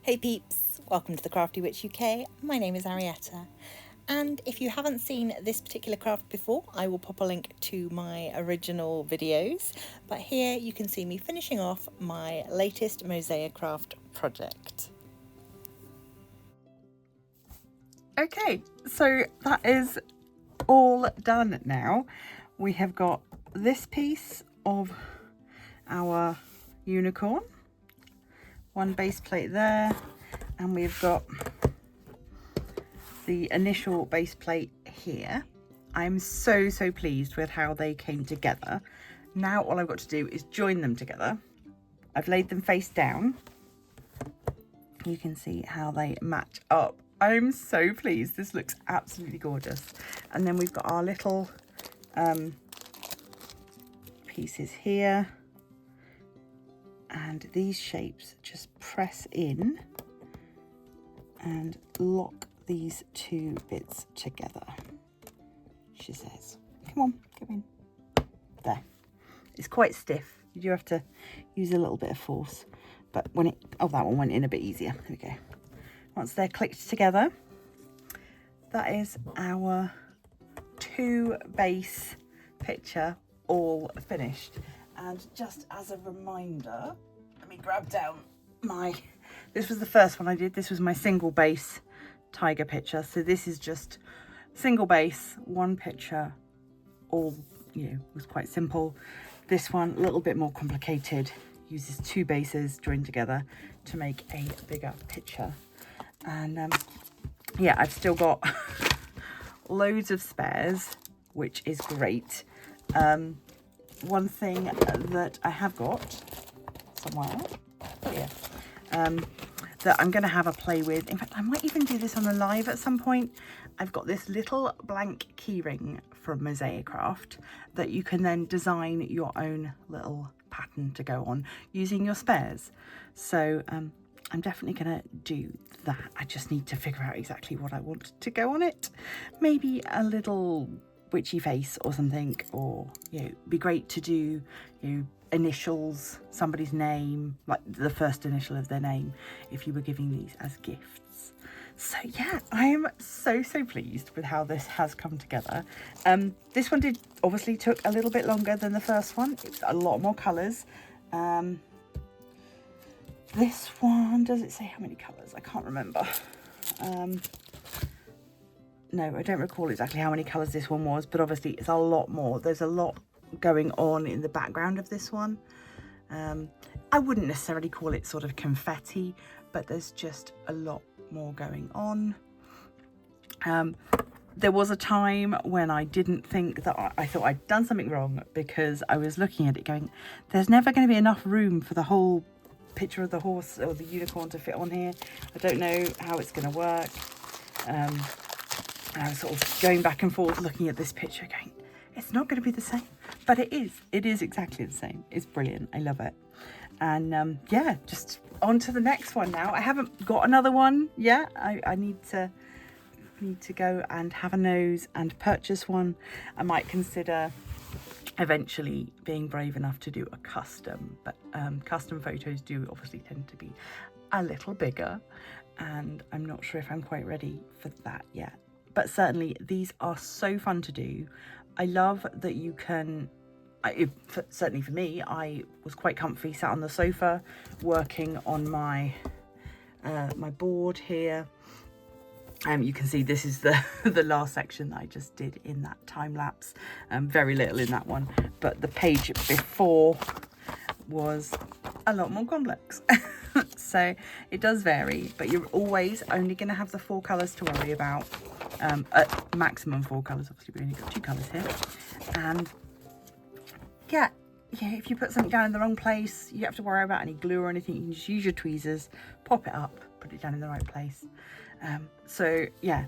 Hey peeps, welcome to the Crafty Witch UK. My name is Arietta, and if you haven't seen this particular craft before, I will pop a link to my original videos, but here you can see me finishing off my latest MosaiCraft project. Okay, so that is all done now. We have got this piece of our unicorn, one base plate there, and we've got the initial base plate here. I'm so pleased with how they came together. Now all I've got to do is join them together. I've laid them face down. You can see how they match up. I'm so pleased. This looks absolutely gorgeous. And then we've got our little pieces here. And these shapes just press in and lock these two bits together, she says. Come on, come in. There. It's quite stiff. You do have to use a little bit of force. But when it, oh, that one went in a bit easier. There we go. Once they're clicked together, that is our two base picture all finished. And just as a reminder, let me grab down my, this was the first one I did. This was my single base tiger picture. So this is just single base, one picture, all, was quite simple. This one, a little bit more complicated, uses two bases joined together to make a bigger picture. And yeah, I've still got loads of spares, which is great. One thing that I have got somewhere, oh yeah, that I'm going to have a play with. In fact, I might even do this on a live at some point. I've got this little blank keyring from MosaiCraft that you can then design your own little pattern to go on using your spares. So I'm definitely going to do that. I just need to figure out exactly what I want to go on it. Maybe a little witchy face or something, or be great to do initials, somebody's name, like the first initial of their name, if you were giving these as gifts. So yeah, I am so pleased with how this has come together. This one obviously took a little bit longer than the first one. It's a lot more colours. This one, does it say how many colours? I can't remember. No, I don't recall exactly how many colours this one was, but obviously it's a lot more. There's a lot going on in the background of this one. I wouldn't necessarily call it sort of confetti, but there's just a lot more going on. There was a time when I didn't think that I thought I'd done something wrong, because I was looking at it going, there's never going to be enough room for the whole picture of the horse or the unicorn to fit on here. I don't know how it's going to work. And I was sort of going back and forth looking at this picture going, it's not going to be the same, but it is exactly the same. It's brilliant. I love it. And yeah, just on to the next one now. I haven't got another one yet. I need to go and have a nose and purchase one. I might consider eventually being brave enough to do a custom, but custom photos do obviously tend to be a little bigger, and I'm not sure if I'm quite ready for that yet. But certainly these are so fun to do. I love that you can, certainly for me, I was quite comfy sat on the sofa working on my my board here. You can see this is the last section that I just did in that time lapse. Very little in that one, but the page before was a lot more complex. So it does vary, but you're always only going to have the 4 colours to worry about. At maximum 4 colours, obviously we only got 2 colours here. And yeah, if you put something down in the wrong place, you have to worry about any glue or anything. You can just use your tweezers, pop it up, put it down in the right place. So yeah,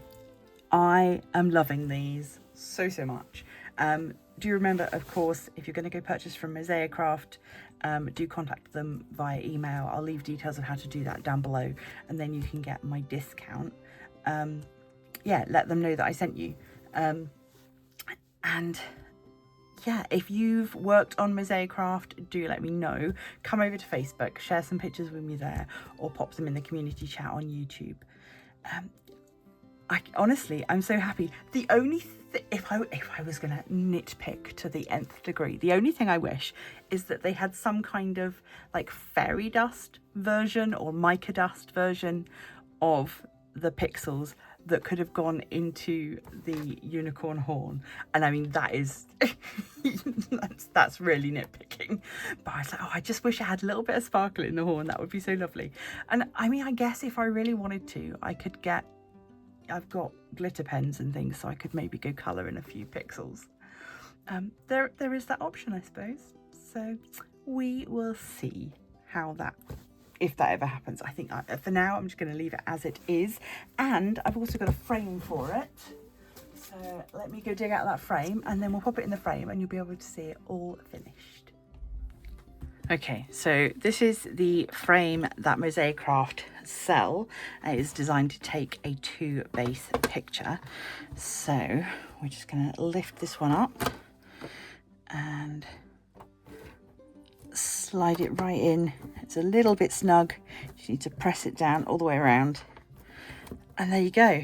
I am loving these so much. Do remember, of course, if you're going to go purchase from MosaiCraft, do contact them via email. I'll leave details of how to do that down below, and then you can get my discount. Yeah, let them know that I sent you. And yeah, if you've worked on MosaiCraft, do let me know. Come over to Facebook, share some pictures with me there, or pop them in the community chat on YouTube. Honestly, I'm so happy. The only if I was gonna nitpick to the nth degree, the only thing I wish is that they had some kind of like fairy dust version or mica dust version of the pixels that could have gone into the unicorn horn. And I mean, that is that's really nitpicking, but I was like, oh, I just wish I had a little bit of sparkle in the horn. That would be so lovely. And I mean, I guess if I really wanted to, I could get, I've got glitter pens and things, so I could maybe go colour in a few pixels. There is that option, I suppose. So we will see how that, if that ever happens. I think for now I'm just going to leave it as it is, and I've also got a frame for it. So let me go dig out that frame, and then we'll pop it in the frame, and you'll be able to see it all finished. Okay, so this is the frame that MosaiCraft sell. It is designed to take a 2 base picture. So we're just going to lift this one up and slide it right in. It's a little bit snug. You just need to press it down all the way around. And there you go.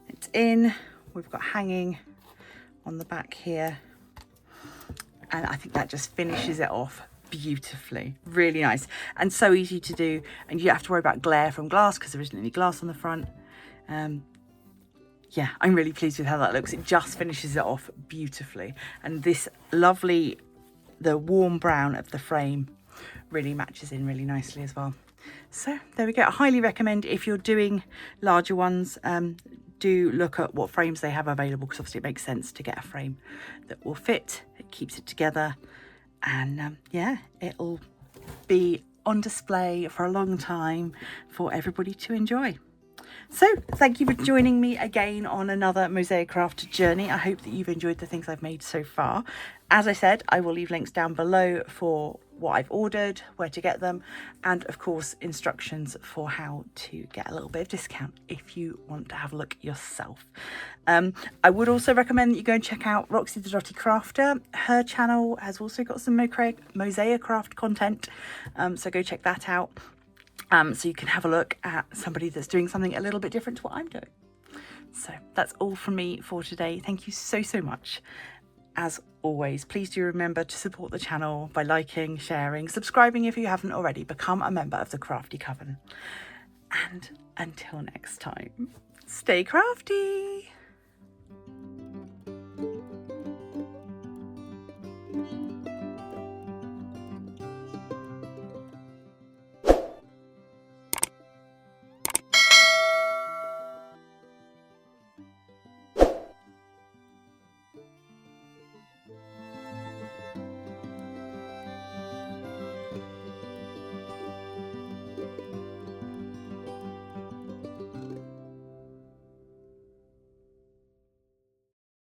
It's in. We've got hanging on the back here. And I think that just finishes it off beautifully. Really nice and so easy to do, and you don't have to worry about glare from glass because there isn't any glass on the front. Yeah, I'm really pleased with how that looks. It just finishes it off beautifully, and this lovely, the warm brown of the frame really matches in really nicely as well. So there we go. I highly recommend, if you're doing larger ones, do look at what frames they have available, because obviously it makes sense to get a frame that will fit. It keeps it together, and yeah, it'll be on display for a long time for everybody to enjoy. So thank you for joining me again on another MosaiCraft journey. I hope that you've enjoyed the things I've made so far. As I said, I will leave links down below for what I've ordered, where to get them, and of course instructions for how to get a little bit of discount if you want to have a look yourself. I would also recommend that you go and check out Roxy the Dotty Crafter. Her channel has also got some MosaiCraft content, so go check that out. So you can have a look at somebody that's doing something a little bit different to what I'm doing. So that's all from me for today. Thank you so much. As always, please do remember to support the channel by liking, sharing, subscribing if you haven't already. Become a member of the Crafty Coven. And until next time, stay crafty!